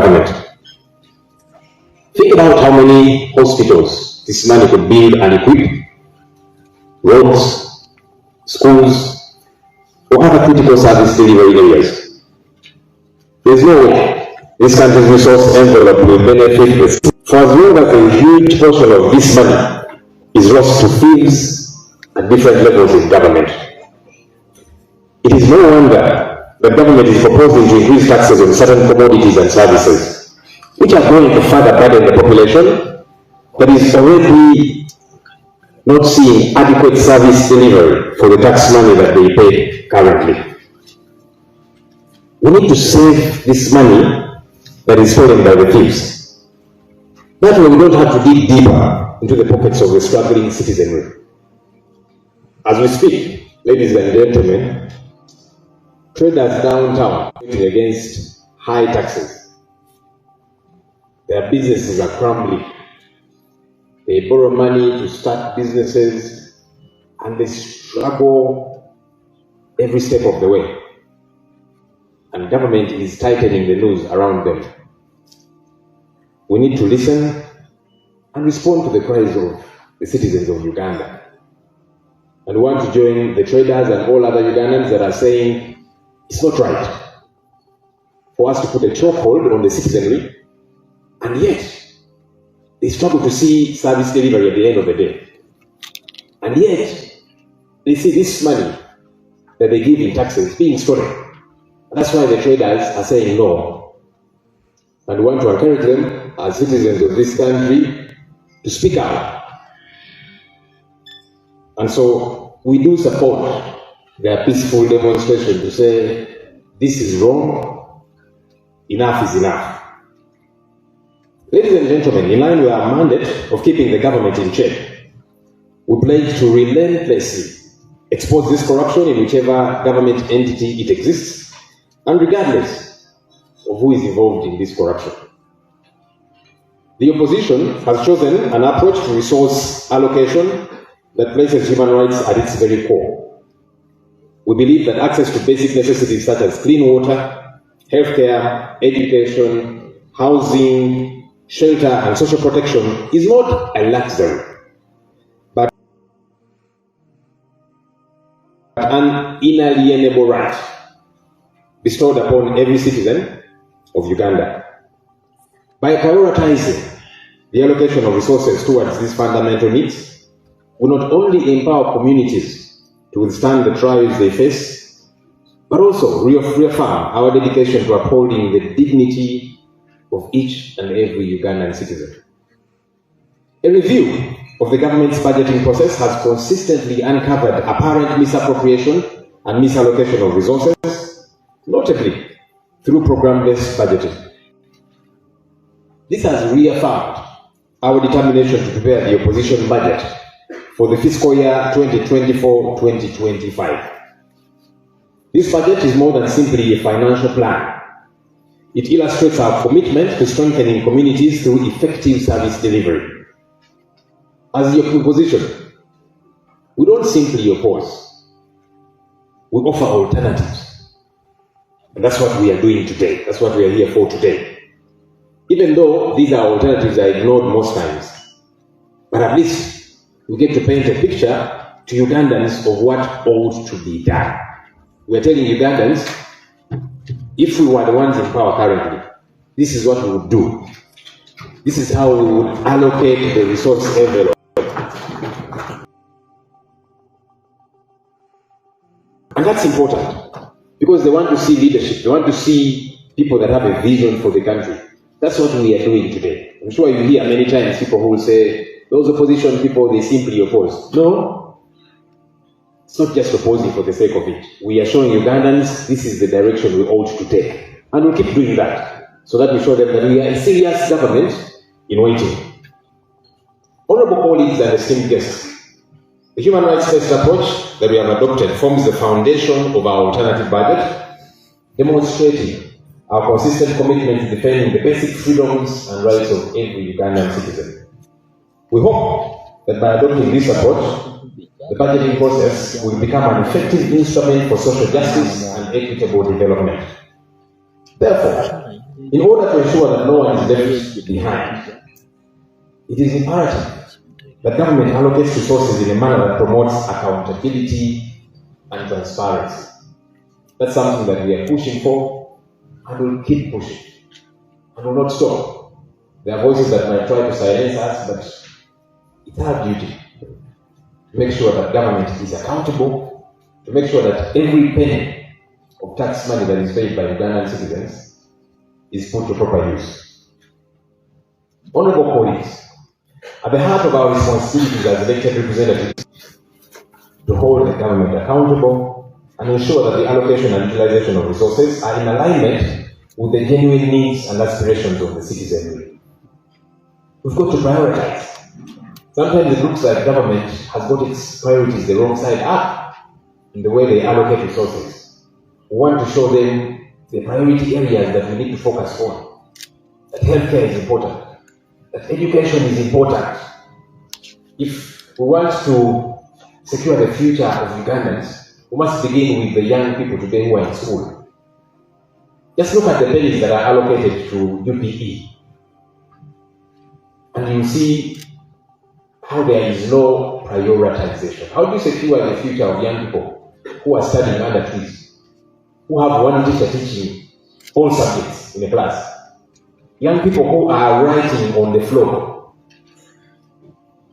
government. Think about how many hospitals this money could build and equip, roads, schools, or other critical service delivery areas. There's no way this country's resource envelope will benefit the city for as long as a huge portion of this money is lost to thieves at different levels in government. It is no wonder the government is proposing to increase taxes on certain commodities and services, which are going to further burden the population that is already not seeing adequate service delivery for the tax money that they pay currently. We need to save this money that is stolen by the thieves. That way we don't have to dig deeper into the pockets of the struggling citizenry. As we speak, ladies and gentlemen, traders downtown fighting against high taxes. Their businesses are crumbling. They borrow money to start businesses and they struggle every step of the way. And government is tightening the noose around them. We need to listen and respond to the cries of the citizens of Uganda. And we want to join the traders and all other Ugandans that are saying it's not right for us to put a chokehold on the citizenry, and yet they struggle to see service delivery at the end of the day. And yet they see this money that they give in taxes being stolen. And that's why the traders are saying no. And we want to encourage them as citizens of this country to speak out. And so we do support their peaceful demonstration to say this is wrong, enough is enough. Ladies and gentlemen, in line with our mandate of keeping the government in check, we pledge to relentlessly expose this corruption in whichever government entity it exists, and regardless of who is involved in this corruption. The opposition has chosen an approach to resource allocation that places human rights at its very core. We believe that access to basic necessities such as clean water, healthcare, education, housing, shelter, and social protection is not a luxury, but an inalienable right bestowed upon every citizen of Uganda. By prioritizing the allocation of resources towards these fundamental needs, we not only empower communities to withstand the trials they face, but also reaffirm our dedication to upholding the dignity of each and every Ugandan citizen. A review of the government's budgeting process has consistently uncovered apparent misappropriation and misallocation of resources, notably through program-based budgeting. This has reaffirmed our determination to prepare the opposition budget for the fiscal year 2024-2025. This budget is more than simply a financial plan. It illustrates our commitment to strengthening communities through effective service delivery. As the opposition, we don't simply oppose, we offer alternatives. And that's what we are doing today. That's what we are here for today. Even though these are alternatives are ignored most times, but at least we get to paint a picture to Ugandans of what ought to be done. We are telling Ugandans, if we were the ones in power currently, this is what we would do. This is how we would allocate the resource envelope. And that's important because they want to see leadership. They want to see people that have a vision for the country. That's what we are doing today. I'm sure you hear many times people who will say, those opposition people, they simply oppose. No, it's not just opposing for the sake of it. We are showing Ugandans this is the direction we ought to take. And we'll keep doing that so that we show them that we are a serious government in waiting. Honorable colleagues and esteemed guests, the human rights-based approach that we have adopted forms the foundation of our alternative budget, demonstrating our consistent commitment to defending the basic freedoms and rights of every Ugandan citizen. We hope that by adopting this approach, the budgeting process will become an effective instrument for social justice and equitable development. Therefore, In order to ensure that no one is left behind, it is imperative that government allocates resources in a manner that promotes accountability and transparency. That's something that we are pushing for and will keep pushing and will not stop. There are voices that might try to silence us, but it's our duty to make sure that government is accountable, to make sure that every penny of tax money that is paid by Ugandan citizens is put to proper use. Honorable colleagues, at the heart of our responsibilities as elected representatives to hold the government accountable and ensure that the allocation and utilization of resources are in alignment with the genuine needs and aspirations of the citizenry. We've got to prioritize. Sometimes it looks like government has got its priorities the wrong side up in the way they allocate resources. We want to show them the priority areas that we need to focus on. That healthcare is important. That education is important. If we want to secure the future of Ugandans, we must begin with the young people today who are in school. Just look at the pennies that are allocated to UPE, and you see how there is no prioritization. How do you secure the future of young people who are studying under trees, who have one teacher teaching all subjects in a class? Young people who are writing on the floor,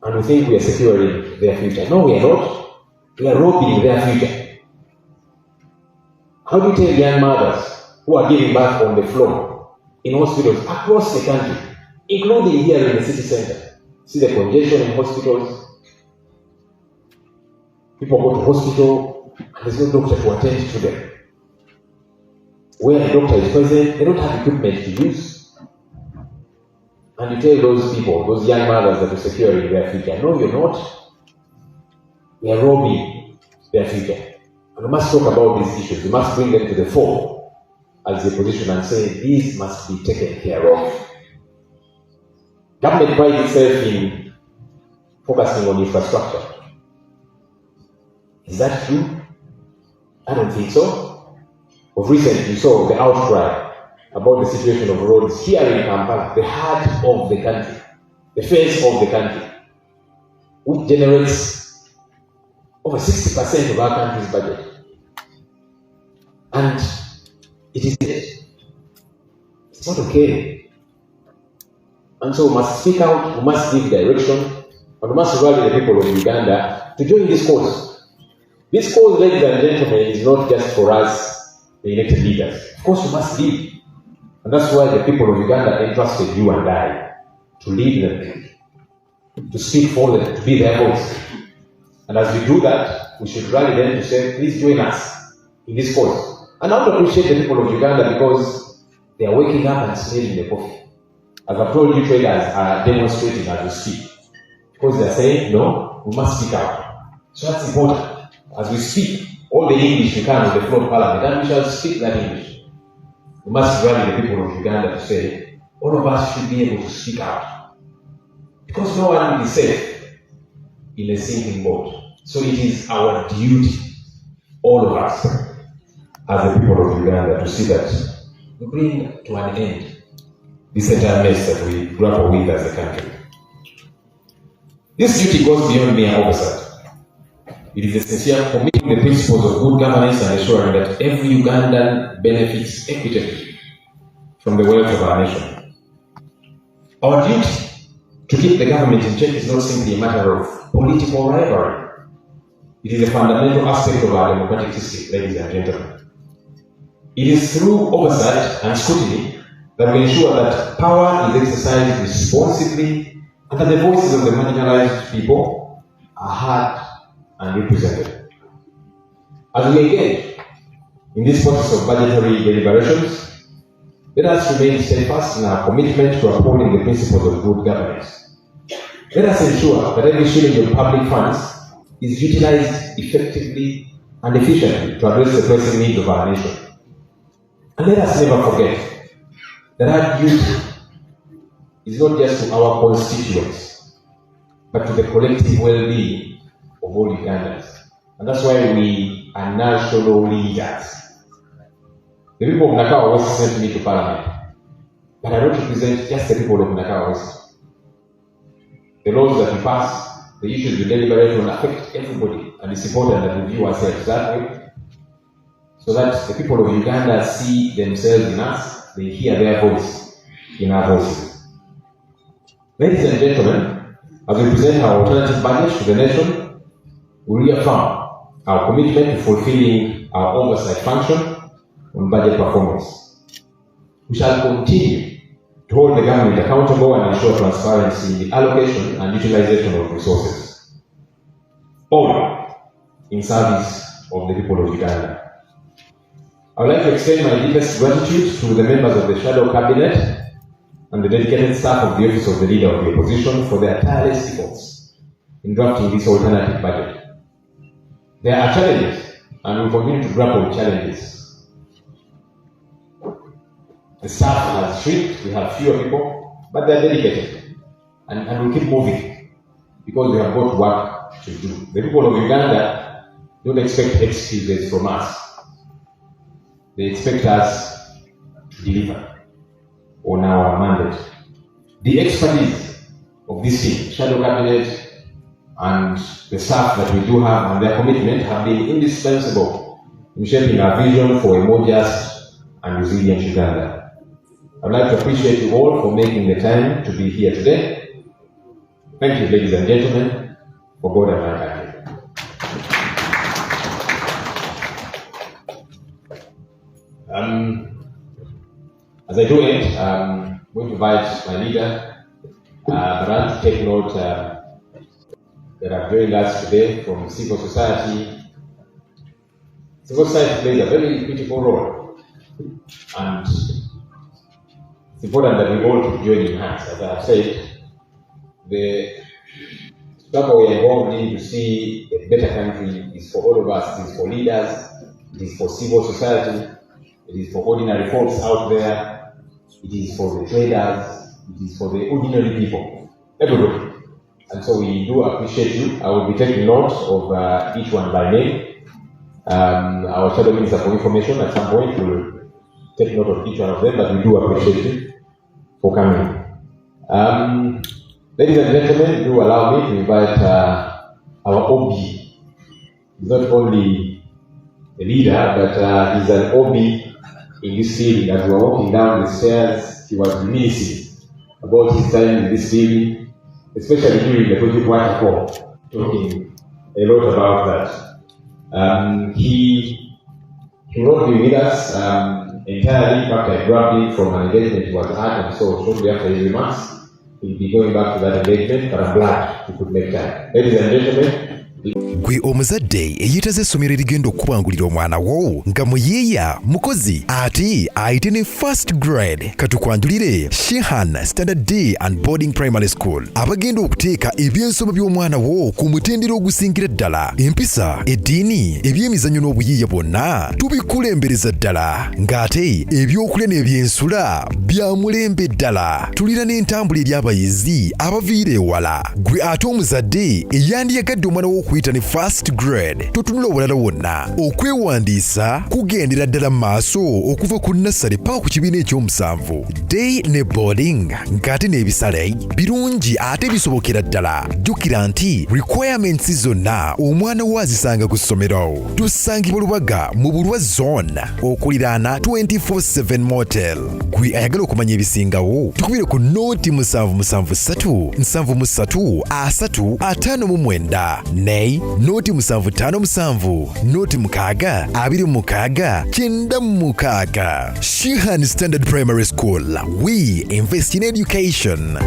and we think we are securing their future. No, we are not. We are robbing their future. How do you tell young mothers who are giving birth on the floor in hospitals across the country, including here in the city center? See the congestion in hospitals. People go to hospital and there's no doctor to attend to them. Where the doctor is present, they don't have equipment to use. And you tell those people, those young mothers, that you're securing their future. No, you're not. We are robbing their future. And we must talk about these issues. We must bring them to the fore as the opposition and say, these must be taken care of. Government prides itself in focusing on infrastructure. Is that true? I don't think so. Of recent, you saw the outcry about the situation of roads here in Kampala, the heart of the country, the face of the country, which generates over 60% of our country's budget. And it is dead. It's not okay. And so we must speak out, we must give direction, and we must rally the people of Uganda to join this cause. This cause, ladies and gentlemen, is not just for us, the elected leaders. Of course, we must lead. And that's why the people of Uganda entrusted you and I to lead them, to speak for them, to be their voice. And as we do that, we should rally them to say, please join us in this cause. And I want to appreciate the people of Uganda because they are waking up and smelling the coffee. As I've told you, traders are demonstrating as we speak. Because they are saying, no, we must speak out. So that's important. As we speak, all the English we can on the floor of Parliament, and we shall speak that English. We must rally the people of Uganda to say, all of us should be able to speak out. Because no one is safe in a sinking boat. So it is our duty, all of us, as the people of Uganda, to see that we bring to an end this entire mess that we grapple with as a country. This duty goes beyond mere oversight. It is essential for committing the principles of good governance and ensuring that every Ugandan benefits equitably from the wealth of our nation. Our duty to keep the government in check is not simply a matter of political rivalry. It is a fundamental aspect of our democratic system, ladies and gentlemen. It is through oversight and scrutiny that we ensure that power is exercised responsibly and that the voices of the marginalized people are heard and represented. As we engage in this process of budgetary deliberations, let us remain steadfast in our commitment to upholding the principles of good governance. Let us ensure that every shilling of public funds is utilized effectively and efficiently to address the pressing needs of our nation. And let us never forget that our duty is not just to our constituents, but to the collective well-being of all Ugandans. And that's why we are national leaders. The people of Nakawa was sent me to Parliament. but I don't represent just the people of Nakawa West. The laws that we pass, the issues we deliberate on affect everybody, and it's important that we view ourselves that way, so that the people of Uganda see themselves in us, they hear their voice in our voices. Ladies and gentlemen, as we present our alternative budget to the nation, we reaffirm our commitment to fulfilling our oversight function on budget performance. We shall continue to hold the government accountable and ensure transparency in the allocation and utilization of resources, all in service of the people of Uganda. I would like to extend my deepest gratitude to the members of the Shadow Cabinet and the dedicated staff of the Office of the Leader of the Opposition for their tireless efforts in drafting this alternative budget. There are challenges, and we continue to grapple with challenges. The staff has shrunk, we have fewer people, but they're dedicated, and we keep moving because we have got work to do. The people of Uganda don't expect excuses from us. They expect us to deliver on our mandate. The expertise of this team, Shadow Cabinet, and the staff that we do have and their commitment have been indispensable in shaping our vision for a more just and resilient Uganda. I'd like to appreciate you all for making the time to be here today. Thank you, ladies and gentlemen, for God and my country. As I do it, I'm going to invite my leader, Baran, to take note that have joined us today from civil society. Civil society plays a very critical role, and it's important that we all join in hands. As I have said, the struggle we are involved in to see a better country is for all of us. It is for leaders, it is for civil society, it is for ordinary folks out there, it is for the traders, it is for the ordinary people, everybody. And so we do appreciate you. I will be taking note of each one by name. Our Shadow Minister for Information at some point will take note of each one of them, but we do appreciate you for coming. Ladies and gentlemen, do allow me to invite our OB. He's not only a leader, but he's an OB in this field. As we were walking down the stairs, he was reminiscing about his time in this field, especially during the Project Water Call, talking a lot about that. He wrote me with us entirely. In fact, I grabbed it from an engagement he was at, and so shortly after his remarks, we'll be going back to that engagement, but I'm glad we could make time. Ladies and gentlemen, gwe omuzadde eyitaze essomero erigenda okubangulira omwana wo nga muyiiya mukozi ate ayite ne first grade katukwanjulire Shehan Standard Day and Boarding Primary School abagenda okuteeka ebyensoma by'omwana wo ku mutendera ogusingira ddala empisa eddiini ebyemizannyo n'obuyiiya bwonna tubikulembereza ddala ng'ate ebyokulya n'ebyensula bya mulembe ddala tulina n'entambula eri abayizi abaviira ewala gwe ate omuzadde eyandiyagadde omwana wo okuyita ne first grade totunula obulala wonna okwewandiisa kugendera ddala maaso okuva ku nursery paka ku kibiina ekyomusanvu day ne boarding ng'ate n'ebisale birungi ate bisobokera ddala jjukira nti requirements zonna omwana wo azisanga ku ssomero tusangibwa Lubaga mu Bulwa zone okuliraana 24/7 motel gwe ayagala okumanya ebisingawo tukubire ku nooti 773 73 359 Nay, noti 757, noti 6, 26, 96. Shehan Standard Primary School. We invest in education.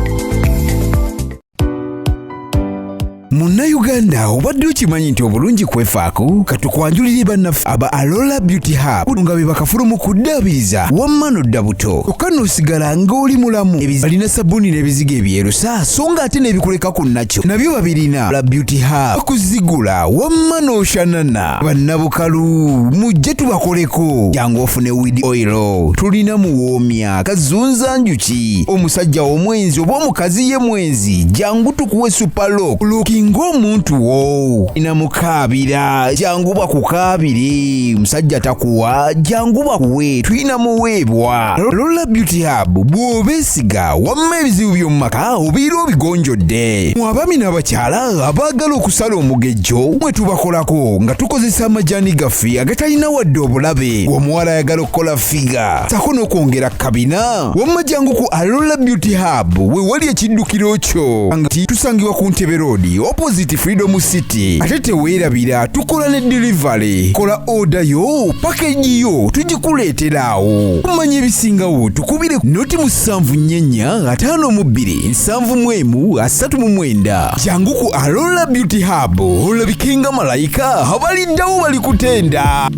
Munnayuganda obadde okimanyi nti obulungi kwefaako katukwanjulire bannaffe aba Alola Beauty Hub nga be bakafulumu kuddaabiriza wamma n'odda buto kyokka n'osigala ng'oli mulamu balina sabbuuni n'ebizigo ebyerusa so nga ate n'ebikuleka ku nakyo nabyo babirina Alola Beauty Hub bakuzigula wamma n'oshanana bannabukalu mujje tubakoleko jangu ofune weed oil tulina muwoomya kazunza njuki omusajja omwenzi oba omukazi ye mwenzi jangu tukuwe supalook looking singa omuntu wo inamukaabira jangu bakukaabire, musajja takuwa jangu bakuwe, tulina muweebwa. Lola Beauty Hub bw'obeesiga wamma ebizibu by'omu maka obiira obigonjodde. Mu abaami n'abakyala abaagala okusala omugejjo mwe tubakolako nga tukozesa amajaani gaffe agatalina wadde obulabe. Omuwala ayagala okukola figa sako n'okwongera kabina, wamma jangu ku Lola Beauty Hub we wali ekiddukiro kyo nga tusangibwa ku Ntebe Road opposite Freedom City. Ate teweerabira tukola ne delivery. Kola order yo package yo tugikuleetera awo. Tumanya ebisingawo tukubire noti 74427139. Jangu ku Lola Beauty Hub olabikenga malayika abaliddawo balikutenda.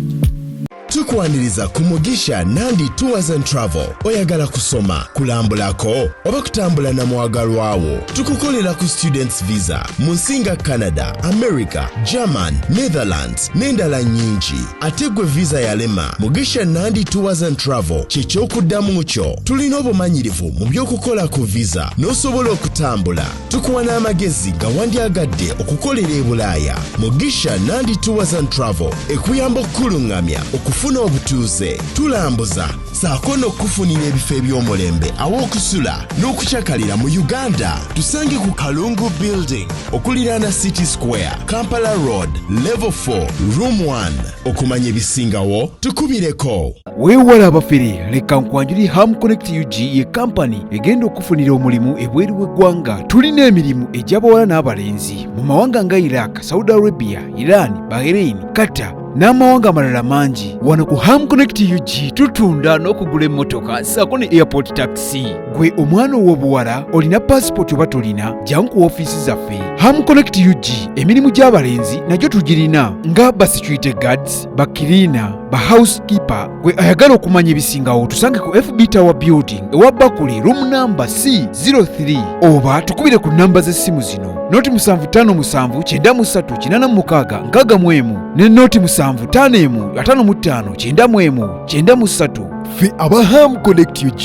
Tukwaniriza ku Mugisha Nandi Tours and Travel. Oyagala kusoma, kulambulako oba kutambula na mwagalwawo. Tukukolera ku students visa mu nsinga Canada, America, German, Netherlands n'endala nyingi. Ate gwe visa yalema, Mugisha Nandi Tours and Travel ky'ekyokuddamu kyo. Tulina obumanyirivu mu by'okukola ku visa n'osobola okutambula. Tukuwa n'amagezi nga wandyagadde okukolera e Bulaaya. Mugisha Nandi Tours and Travel ekuyamba okkulungamya okufuna obutuuze, tulambuza saako n'okufunira ebifo eby'omulembe aw'okusula n'okukyakalira mu Uganda. Tusange ku Kalungu Building okuliraana City Square, Kampala Road, Level 4, Room 1. Okumanya ebisingawo tukubireko. Weewala abafere, leka nkwanjuli Ham Connect UG ye kampani egenda okufunira omulimu ebweru w'eggwanga. Tulina emirimu egy'abawala n'abalenzi mu mawanga nga Iraq, Saudi Arabia, Iran, Bahrain, Qatar n'amawanga amalala mangi. Wano ku Ham Connect UG tutunda n'okugula emmotoka ssaako ne airport taxi. Gwe omwana ow'obuwala olina passport oba tolina, jangu ku ofiisi zaffe. Ham Connect UG emirimu gy'abalenzi nagyo tugirina nga ba security guards, ba cleaner, ba housekeeper. Gwe ayagala okumanya ebisingawo tusange ku FB Tower Building ewa Bakule room number C03 oba tukubire ku namba z'essimu zino noti 75979386 ne noti 75515593. Ffe aba Ham Connect UG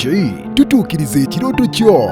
tutuukiriza ekirooto kyo.